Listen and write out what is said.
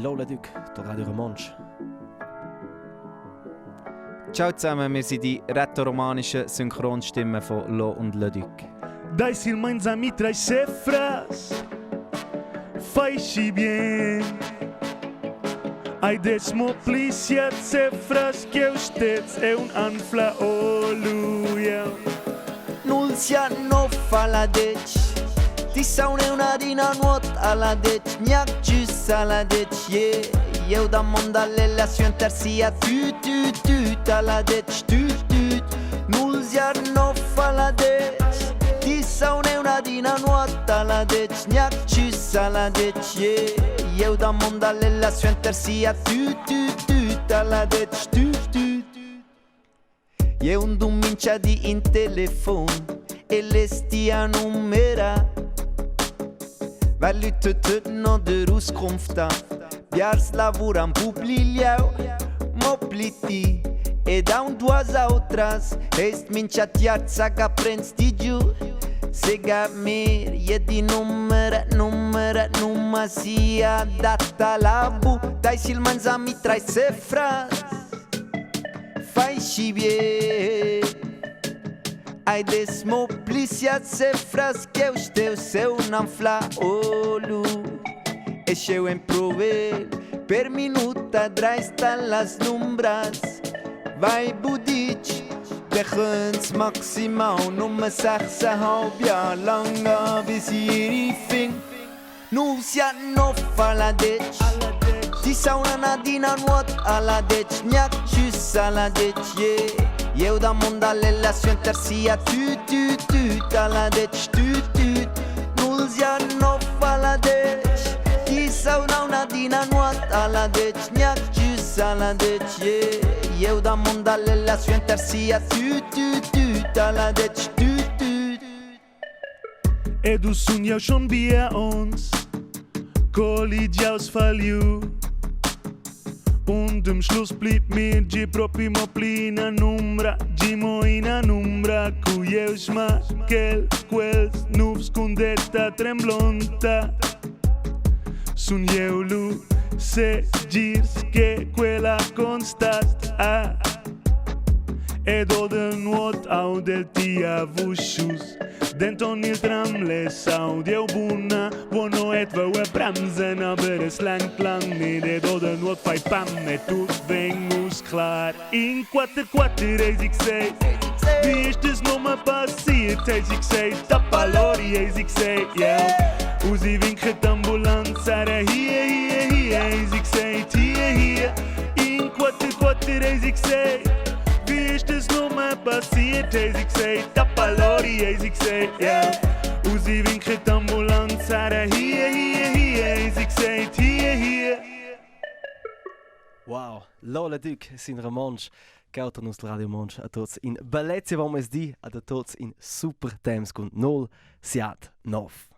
Lola Duc, der Radio Romansch. Ciao zusammen, wir sind die rätoromanischen Synchronstimmen von Lo und Le Duc. Dai silmães a mi traz cifras, faz-se bem. Ai desmo polícia cifras que os teus é anfla oluia. Nulsia no fa dec, ti saune una dina nuot alla dec, gnac gius alla dec, yeah. Eu da monda la sua tercia, tu alla dec, tu. Nulsia no fa dec, ti saune una dina nuot alla dec, gnac gius alla dec, yeah. Eu da monda la sua tercia, tu alla dec, tu. E un dumincia di in telefon e le stia numera. Weil Leute no de Ruskunft an, biars lavuran publiliau, mopliti, e da un duas outras, est mincia tiarza ca prens di giù. Sega mir, e di numera, numa sia data la bu, dai silmanza mi trai cifras. Faz-se bem. Ai desmo polícia cifras que os teus seu não fla olu. E eu em prover per minuta dreista las numbras. Vai budich, begens maximaal numa saxa halbja langa bis hier fing. Nu sia no fala dech. Ti sauna nadina nuot alla dec, gnac gius alla dec, yeah. Eu da monda la sua tercia, tu alla dec, tu. Nulsia no fala dec, ti sauna nadina nuot alla dec, gnac gius alla dec, yeah. Eu da monda la sua tercia, tu alla dec, tu. E du sunja schon bei uns, Kollegiaus falliu. Und am Schluss blieb mir die proprio plina numbra, die moina numbra, cujeus ma quels nuvs condetta tremblonta. Sun eu lu se girs che quella constat a. Ed ode nuot au del tia vushus. Denton il tram le saud eu buna, vono et vă bremsen, aber es lang nicht. Ed ode nuot fai pam et tu vengus klar. In 4 eis ich sei, wie ist es noch mal passiert, eis ich sei, tappalori eis ich sei, yeah. Usi winket Ambulanz, ara hier, eis ich sei, hier. In 4 eis ich sei, wie ist es noch mal passiert, eis ich sei, tappalori eis ich sei, yeah. Usi winket Ambulanz, ara hier, eis ich sei, hier. Wow, Lola Duc, sin Romansch, Gautan aus der Radio Romansch, a tots in Bellezia, wo es di, a tots in Super Temps con 0 siat 9.